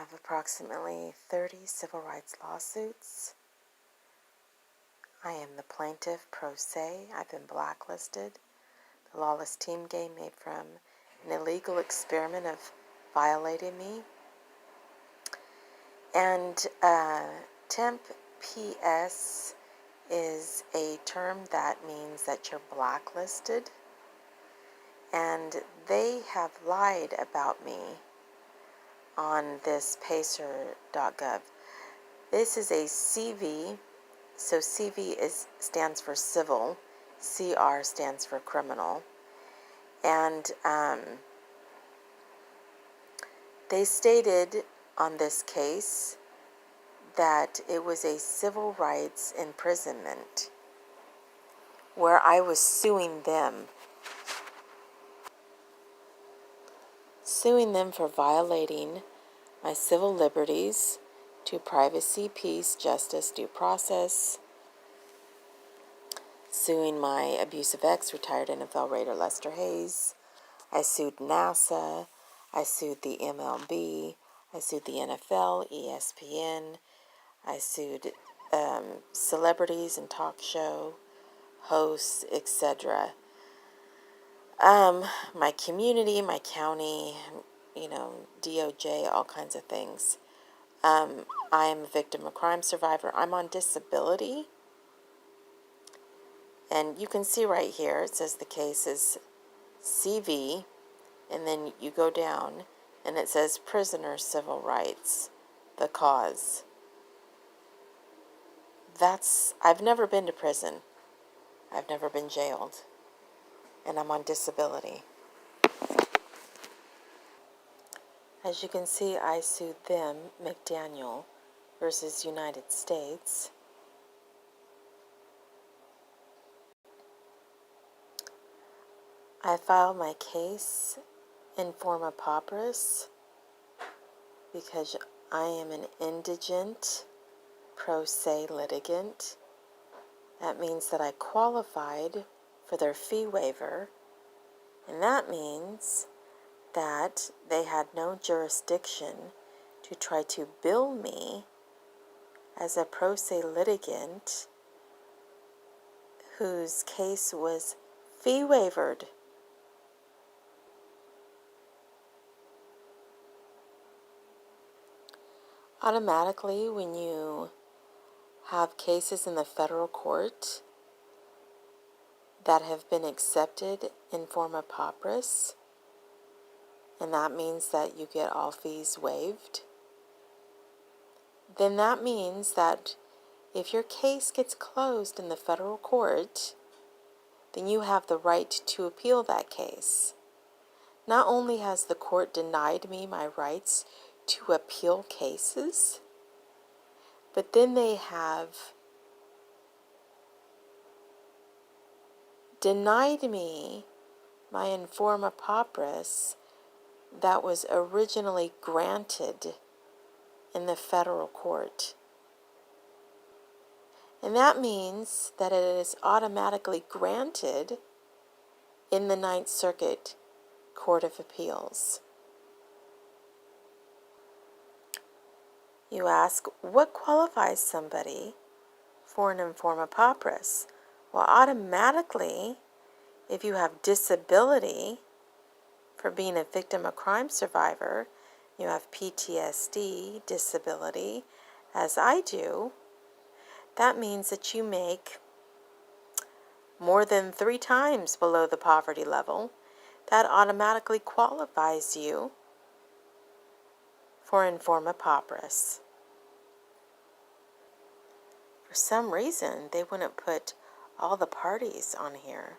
have approximately 30 civil rights lawsuits. I am the plaintiff pro se. I've been blacklisted. The lawless team game made from an illegal experiment of violating me. And temp PS is a term that means that you're blacklisted. And they have lied about me on this pacer.gov. This is a CV. So CV stands for civil, CR stands for criminal, and they stated on this case that it was a civil rights imprisonment where I was suing them for violating my civil liberties to privacy, peace, justice, due process, suing my abusive ex, retired NFL Raider Lester Hayes. I sued NASA. I sued the MLB. I sued the NFL, ESPN. I sued celebrities and talk show hosts, etc. My community, my county, DOJ, all kinds of things. I am a victim of crime survivor. I'm on disability. And you can see right here, it says the case is CV, and then you go down, and it says prisoner civil rights, the cause. I've never been to prison. I've never been jailed. And I'm on disability. As you can see, I sued them, McDaniel versus United States. I filed my case in forma pauperis because I am an indigent pro se litigant. That means that I qualified for their fee waiver, and that means that they had no jurisdiction to try to bill me as a pro se litigant whose case was fee waivered. Automatically, when you have cases in the federal court that have been accepted in forma pauperis, and that means that you get all fees waived, then that means that if your case gets closed in the federal court, then you have the right to appeal that case. Not only has the court denied me my rights to appeal cases, but then they have denied me my informa pauperis that was originally granted in the federal court. And that means that it is automatically granted in the Ninth Circuit Court of Appeals. You ask, what qualifies somebody for an informa pauperis? Well, automatically, if you have disability for being a victim of crime survivor, you have PTSD disability, as I do, that means that you make more than 3 times below the poverty level. That automatically qualifies you for informa pauperis. For some reason, they wouldn't put all the parties on here.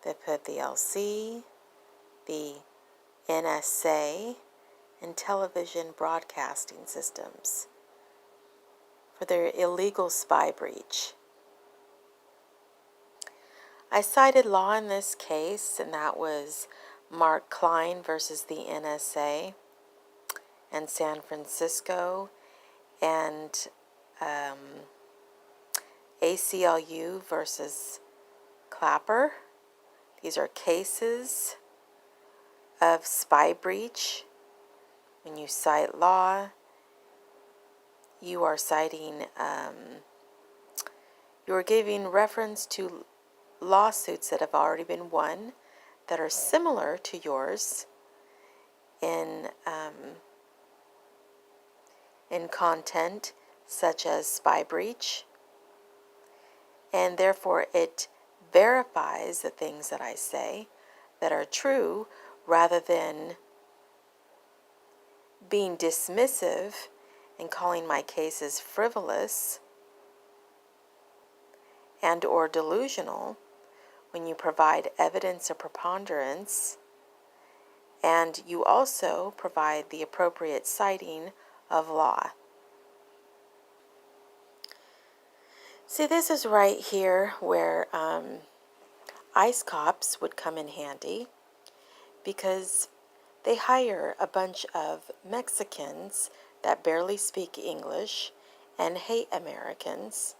They put the LC, the NSA, and television broadcasting systems for their illegal spy breach. I cited law in this case, and that was Mark Klein versus the NSA and San Francisco, and ACLU versus Clapper. These are cases of spy breach When you cite law, you are citing, you are giving reference to lawsuits that have already been won that are similar to yours in content, such as spy breach, and therefore it verifies the things that I say that are true rather than being dismissive and calling my cases frivolous and or delusional when you provide evidence of preponderance and you also provide the appropriate citing of law. See, this is right here where ICE cops would come in handy because they hire a bunch of Mexicans that barely speak English and hate Americans,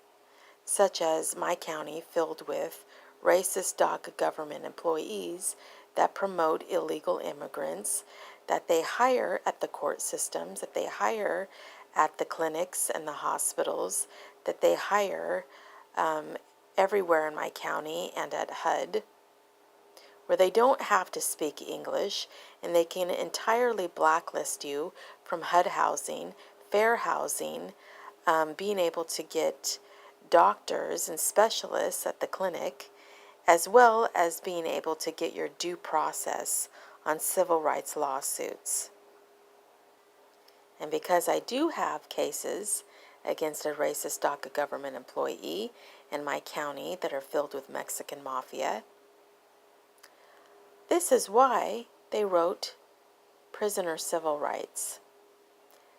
such as my county filled with racist DACA government employees that promote illegal immigrants, that they hire at the court systems, that they hire at the clinics and the hospitals, that they hire everywhere in my county and at HUD, where they don't have to speak English and they can entirely blacklist you from HUD housing, fair housing, being able to get doctors and specialists at the clinic, as well as being able to get your due process on civil rights lawsuits. And because I do have cases against a racist DACA government employee in my county that are filled with Mexican mafia, this is why they wrote prisoner civil rights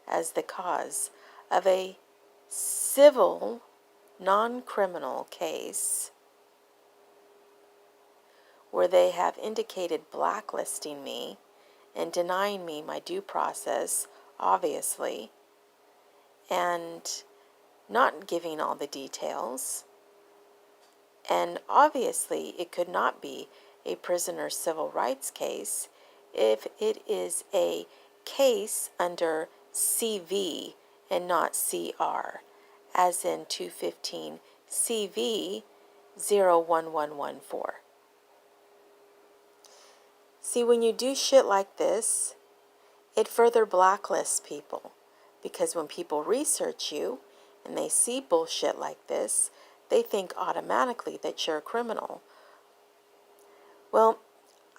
as the cause of a civil, non-criminal case where they have indicated blacklisting me and denying me my due process, obviously, and not giving all the details. And obviously, it could not be a prisoner civil rights case if it is a case under CV and not CR, as in 215 CV 01114. See, when you do shit like this, it further blacklists people, because when people research you and they see bullshit like this, they think automatically that you're a criminal. Well,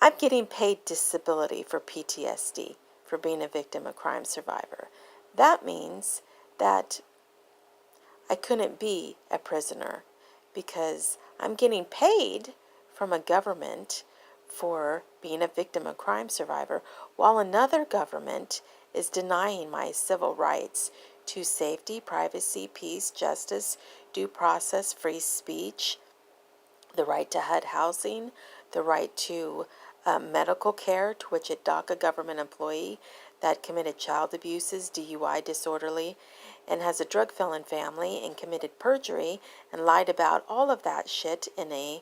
I'm getting paid disability for PTSD, for being a victim of crime survivor. That means that I couldn't be a prisoner because I'm getting paid from a government for being a victim of crime survivor, while another government is denying my civil rights to safety, privacy, peace, justice, due process, free speech, the right to HUD housing, the right to medical care, to which a DACA government employee that committed child abuses, DUI, disorderly, and has a drug felon family and committed perjury and lied about all of that shit in a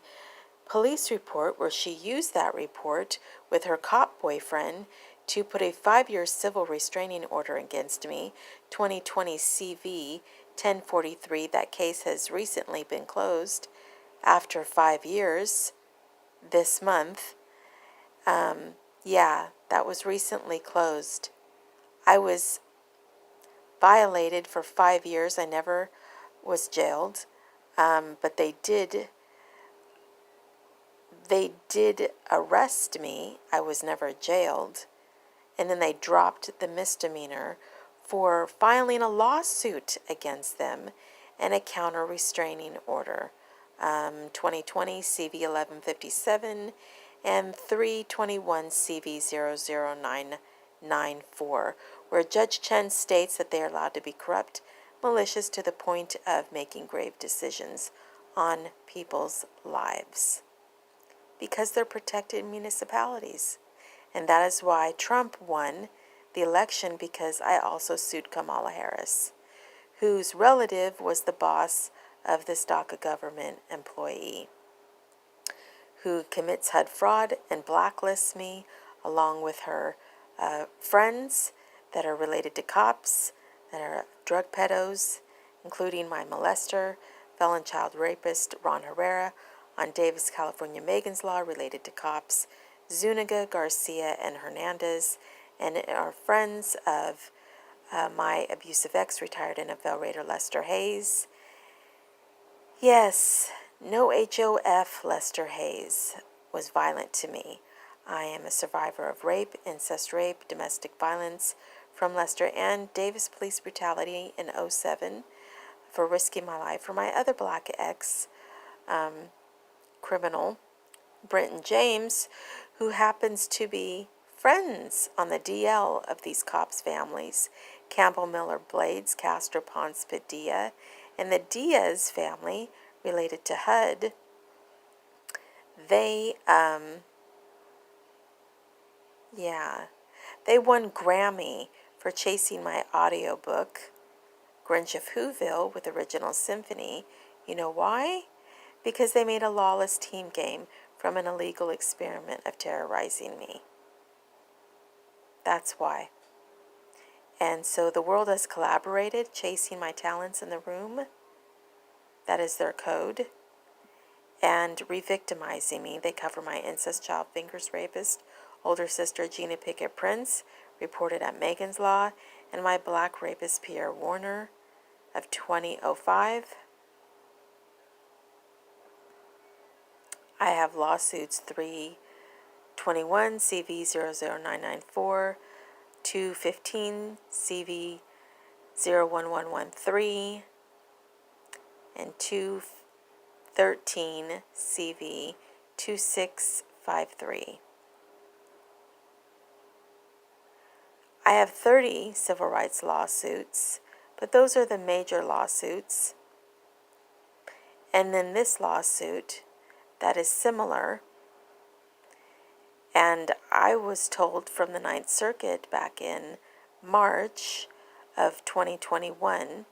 police report where she used that report with her cop boyfriend to put a 5-year civil restraining order against me, 2020 CV 1043. That case has recently been closed after 5 years this month. Yeah, that was recently closed. I was violated for 5 years. I never was jailed, but they did arrest me. I was never jailed. And then they dropped the misdemeanor for filing a lawsuit against them and a counter restraining order. 2020 CV 1157 and 321 CV 00994, where Judge Chen states that they are allowed to be corrupt, malicious to the point of making grave decisions on people's lives, because they're protected municipalities. And that is why Trump won the election, because I also sued Kamala Harris, whose relative was the boss of this DACA government employee, who commits HUD fraud and blacklists me along with her friends that are related to cops, that are drug pedos, including my molester, felon child rapist Ron Herrera, on Davis, California Megan's Law related to cops, Zuniga, Garcia, and Hernandez, and are friends of my abusive ex, retired NFL Raider Lester Hayes. Yes, no HOF Lester Hayes was violent to me. I am a survivor of rape, incest rape, domestic violence from Lester and Davis police brutality in '07 for risking my life for my other black ex, criminal, Brenton James, who happens to be friends on the DL of these cops' families, Campbell Miller Blades, Castro Ponce Padilla, and the Diaz family related to HUD. They, they won Grammy for chasing my audiobook, Grinch of Whoville, with original symphony. You know why? Because they made a lawless team game from an illegal experiment of terrorizing me. That's why. And so the world has collaborated, chasing my talents in the room. That is their code. And re-victimizing me. They cover my incest child fingers rapist, older sister Gina Pickett Prince, reported at Megan's Law, and my black rapist Pierre Warner of 2005. I have lawsuits 321 CV 00994, 215 CV 01113, and 213 CV 2653. I have 30 civil rights lawsuits, but those are the major lawsuits. And then this lawsuit that is similar, and I was told from the Ninth Circuit back in March of 2021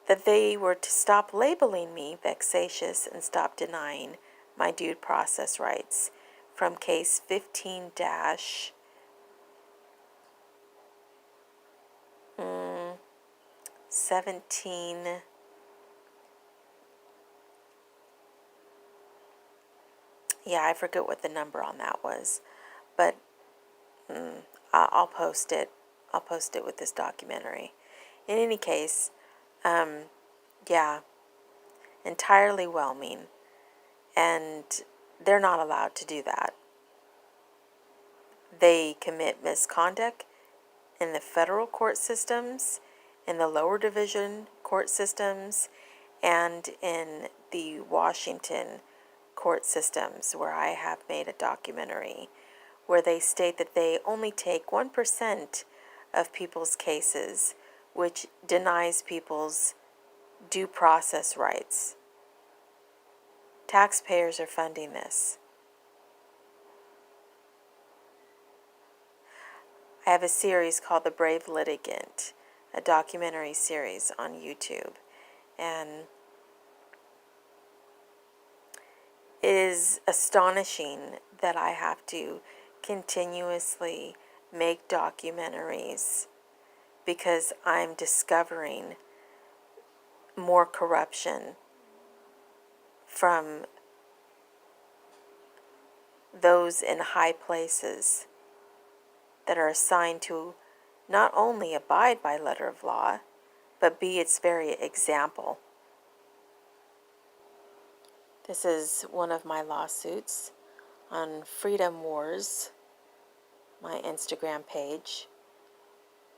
that they were to stop labeling me vexatious and stop denying my due process rights from case 15-17. Yeah, I forget what the number on that was, but I'll post it. I'll post it with this documentary. In any case, entirely whelming, and they're not allowed to do that. They commit misconduct in the federal court systems, in the lower division court systems, and in the Washington court systems, where I have made a documentary where they state that they only take 1% of people's cases, which denies people's due process rights. Taxpayers are funding this. I have a series called The Brave Litigant, a documentary series on YouTube, and it is astonishing that I have to continuously make documentaries because I'm discovering more corruption from those in high places that are assigned to not only abide by letter of law, but be its very example. This is one of my lawsuits on Freedom Wars, my Instagram page,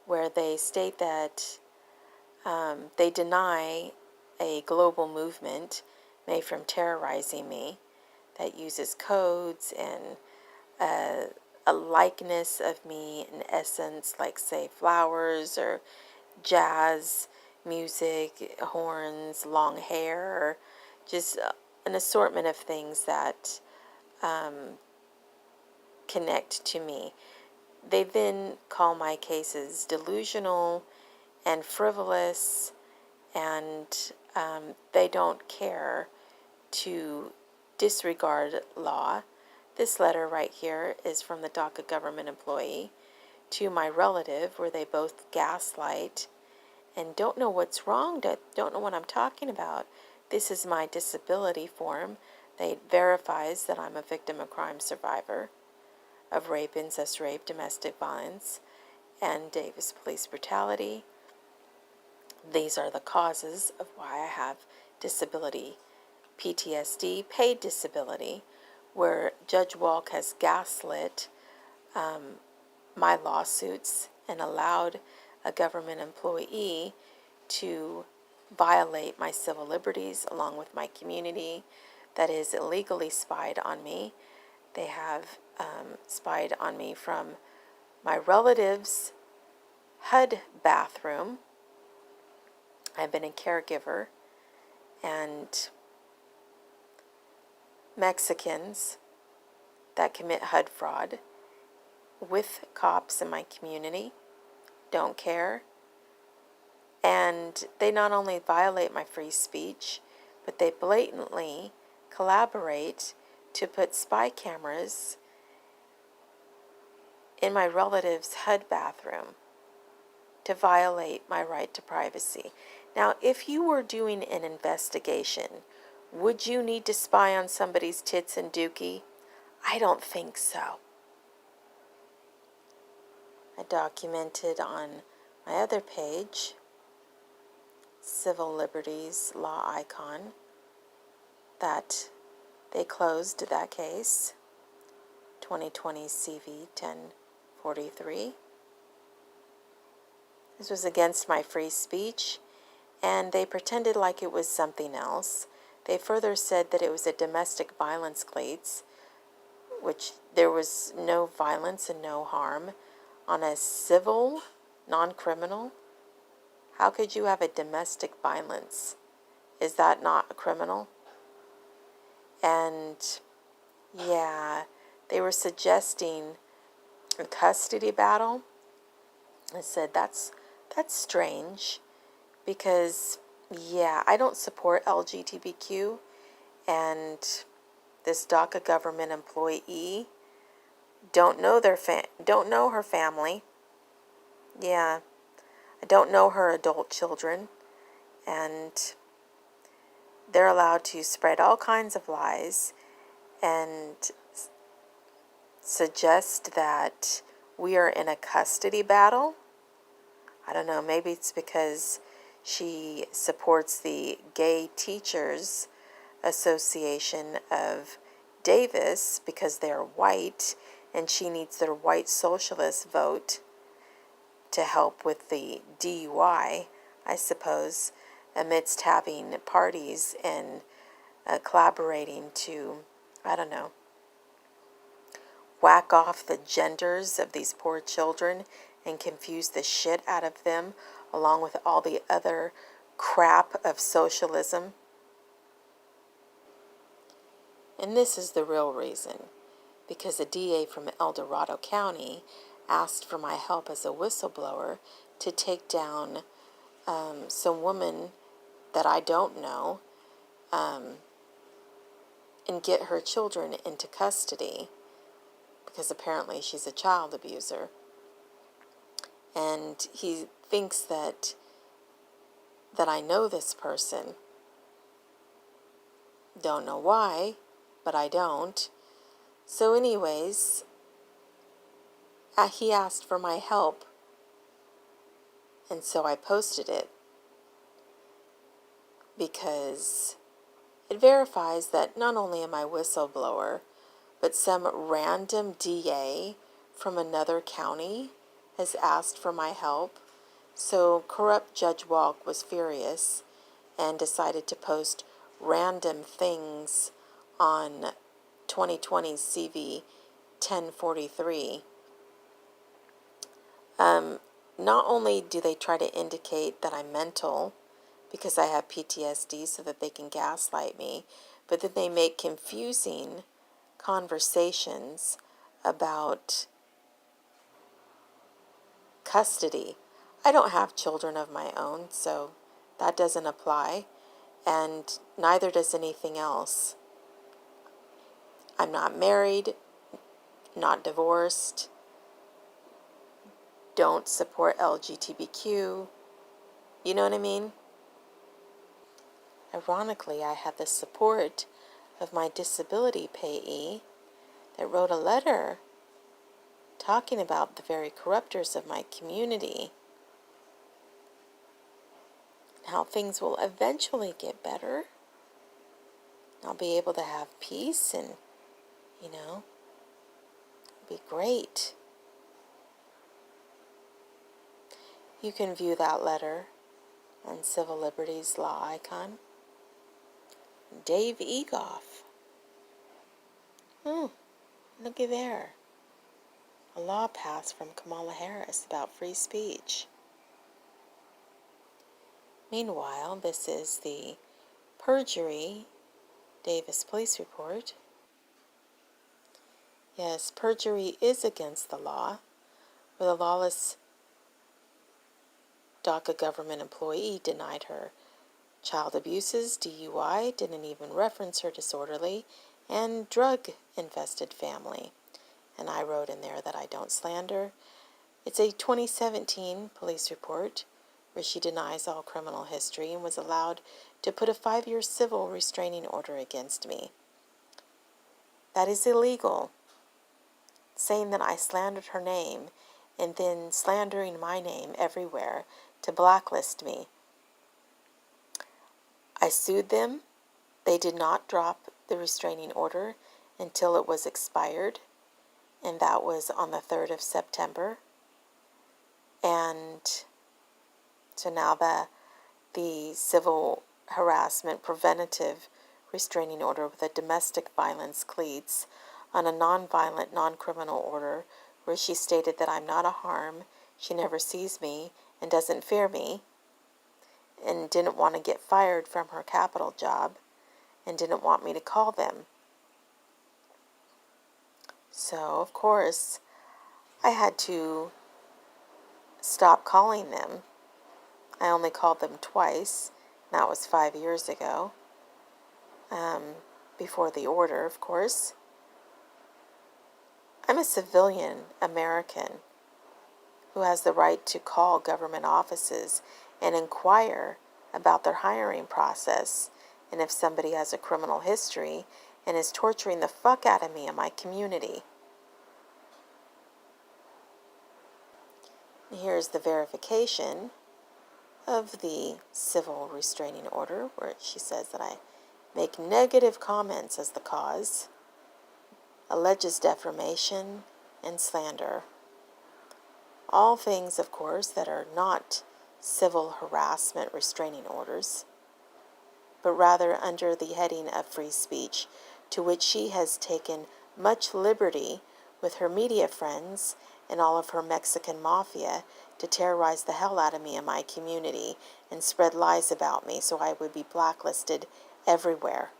where they state that they deny a global movement made from terrorizing me that uses codes and a likeness of me in essence, like say flowers or jazz music, horns, long hair, or just an assortment of things that connect to me. They then call my cases delusional and frivolous, and they don't care to disregard law. This letter right here is from the DACA government employee to my relative where they both gaslight and don't know what's wrong, don't know what I'm talking about. This is my disability form. It verifies that I'm a victim of crime survivor of rape, incest rape, domestic violence, and Davis police brutality. These are the causes of why I have disability, PTSD, paid disability, where Judge Walk has gaslit my lawsuits and allowed a government employee to violate my civil liberties along with my community that is illegally spied on me. They have spied on me from my relative's HUD bathroom. I've been a caregiver, and Mexicans that commit HUD fraud with cops in my community don't care. And they not only violate my free speech, but they blatantly collaborate to put spy cameras in my relative's HUD bathroom to violate my right to privacy. Now, if you were doing an investigation, would you need to spy on somebody's tits and dookie? I don't think so. I documented on my other page, Civil Liberties Law Icon, that they closed that case, 2020 CV 1043. This was against my free speech, and they pretended like it was something else. They further said that it was a domestic violence case, which there was no violence and no harm on a civil, non-criminal. How could you have a domestic violence? Is that not a criminal? And yeah, they were suggesting a custody battle. I said, that's strange, because yeah, I don't support LGBTQ, and this DACA government employee don't know her family. Yeah, I don't know her adult children, and they're allowed to spread all kinds of lies and suggest that we are in a custody battle. I don't know, maybe it's because she supports the Gay Teachers Association of Davis because they're white, and she needs their white socialist vote to help with the DUI, I suppose, amidst having parties and collaborating to, I don't know, whack off the genders of these poor children and confuse the shit out of them, along with all the other crap of socialism. And this is the real reason, because a DA from El Dorado County asked for my help as a whistleblower to take down some woman that I don't know and get her children into custody, because apparently she's a child abuser. And he thinks that I know this person. Don't know why, but I don't. So anyways, he asked for my help, and so I posted it because it verifies that not only am I a whistleblower, but some random DA from another county has asked for my help. So corrupt Judge Walk was furious and decided to post random things on 2020 CV 1043. Not only do they try to indicate that I'm mental because I have PTSD so that they can gaslight me, but then they make confusing conversations about custody. I don't have children of my own, so that doesn't apply, and neither does anything else. I'm not married, not divorced, don't support LGBTQ. You know what I mean? Ironically, I had the support of my disability payee that wrote a letter talking about the very corruptors of my community, how things will eventually get better. I'll be able to have peace and, it'll be great. You can view that letter on Civil Liberties Law Icon. Dave Egoff. Looky there. A law passed from Kamala Harris about free speech. Meanwhile, this is the perjury Davis Police Report. Yes, perjury is against the law, where the lawless DACA government employee denied her child abuses, DUI, didn't even reference her disorderly and drug-infested family. And I wrote in there that I don't slander. It's a 2017 police report where she denies all criminal history and was allowed to put a 5-year civil restraining order against me. That is illegal. Saying that I slandered her name and then slandering my name everywhere to blacklist me. I sued them. They did not drop the restraining order until it was expired, and that was on the 3rd of September. And so now the civil harassment preventative restraining order with a domestic violence cleats on a non-violent, non-criminal order where she stated that I'm not a harm, she never sees me and doesn't fear me, and didn't want to get fired from her capital job, and didn't want me to call them. So, of course, I had to stop calling them. I only called them twice. That was 5 years ago. Before the order, of course. I'm a civilian American who has the right to call government offices and inquire about their hiring process, and if somebody has a criminal history and is torturing the fuck out of me and my community. Here's the verification of the civil restraining order, where she says that I make negative comments as the cause, alleges defamation and slander. All things, of course, that are not civil harassment restraining orders, but rather under the heading of free speech, to which she has taken much liberty with her media friends and all of her Mexican mafia to terrorize the hell out of me and my community and spread lies about me so I would be blacklisted everywhere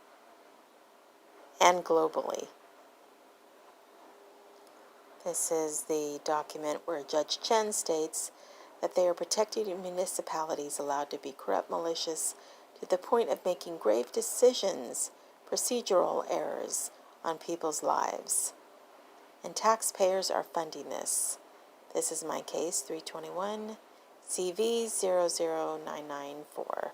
and globally. This is the document where Judge Chen states that they are protecting municipalities allowed to be corrupt, malicious, to the point of making grave decisions, procedural errors on people's lives. And taxpayers are funding this. This is my case, 321 CV 00994.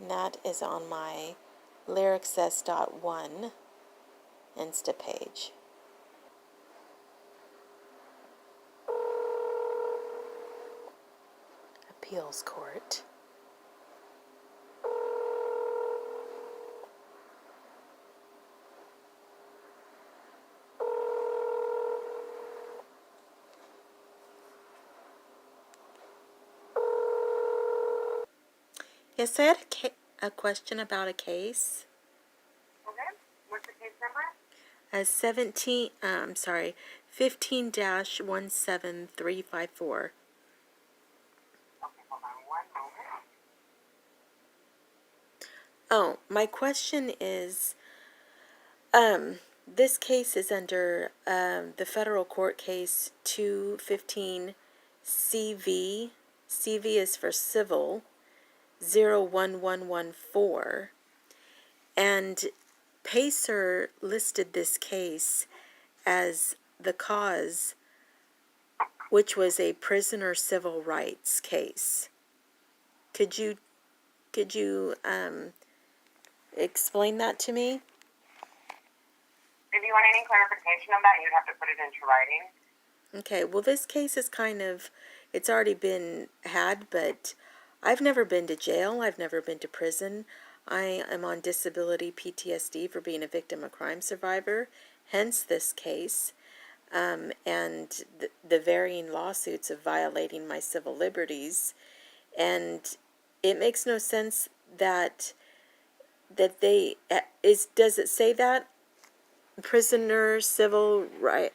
And that is on my lyricsess.1 Insta page. Appeals Court. Yes, I had a question about a case. Okay. What's the case number? 15-17354. Okay, hold on one moment. Oh, my question is, this case is under the federal court case 215 CV. CV is for civil 01114. And Pacer listed this case as the cause, which was a prisoner civil rights case. Could you explain that to me? If you want any clarification on that, you'd have to put it into writing. Okay, well, this case is it's already been had, but I've never been to jail. I've never been to prison. I am on disability PTSD for being a victim of crime survivor, hence this case, and the varying lawsuits of violating my civil liberties. And it makes no sense that does it say that? Prisoner civil rights?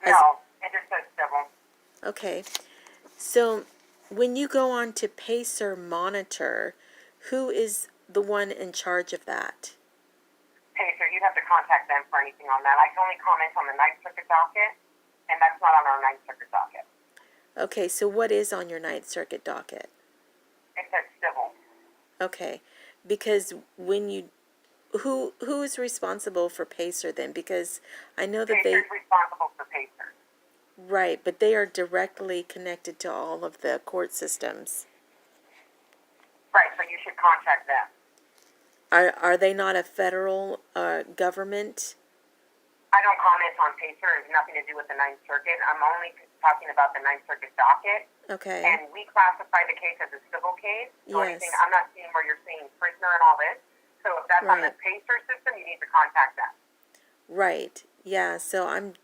No, it just says civil. Okay. So when you go on to Pacer Monitor, who is the one in charge of that? Pacer, you'd have to contact them for anything on that. I can only comment on the Ninth Circuit docket, and that's not on our Ninth Circuit docket. Okay, so what is on your Ninth Circuit docket? It says civil. Okay, because when you who is responsible for Pacer then? Because I know that Pacer's responsible for Pacer. right, but they are directly connected to all of the court systems. Right, so you should contact them. Are they not a federal government? I don't comment on Pacer. It has nothing to do with the Ninth Circuit. I'm only talking about the Ninth Circuit docket. Okay. And we classify the case as a civil case. So Yes. anything, I'm not seeing where you're seeing prisoner and all this. So if that's on the Right. Pacer system, you need to contact them. Right. Yeah, so I'm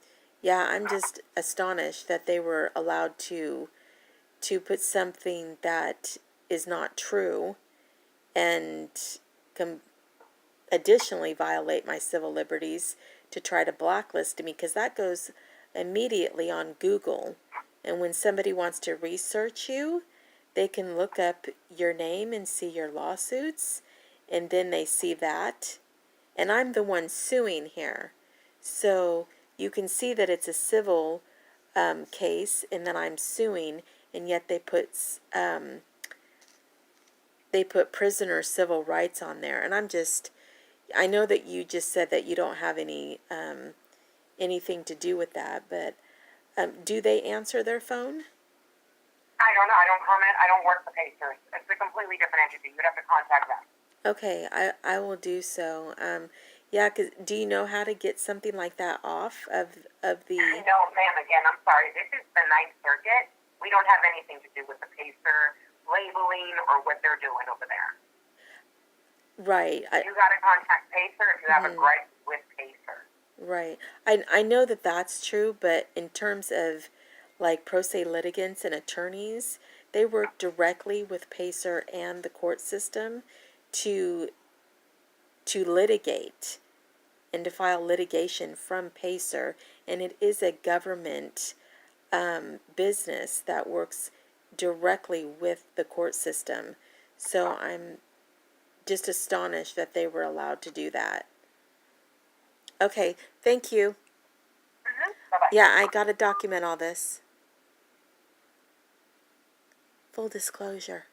just astonished that they were allowed to put something that is not true and additionally violate my civil liberties to try to blacklist me, because that goes immediately on Google. And when somebody wants to research you, they can look up your name and see your lawsuits, and then they see that. And I'm the one suing here. So you can see that it's a civil case and that I'm suing, and yet they put prisoner civil rights on there. And I know that you just said that you don't have anything to do with that, but do they answer their phone? I don't know. I don't comment. I don't work for Pacer. It's a completely different entity. You'd have to contact them. Okay, I will do so. Yeah, 'cause do you know how to get something like that off of the? No, ma'am. Again, I'm sorry. This is the Ninth Circuit. We don't have anything to do with the Pacer labeling or what they're doing over there. Right. You got to contact Pacer if you have a gripe with Pacer. Right. I know that that's true, but in terms of like pro se litigants and attorneys, they work directly with Pacer and the court system to litigate and to file litigation from Pacer, and it is a government business that works directly with the court system. So I'm just astonished that they were allowed to do that. Okay, thank you. Bye-bye. Yeah, I got to document all this. Full disclosure.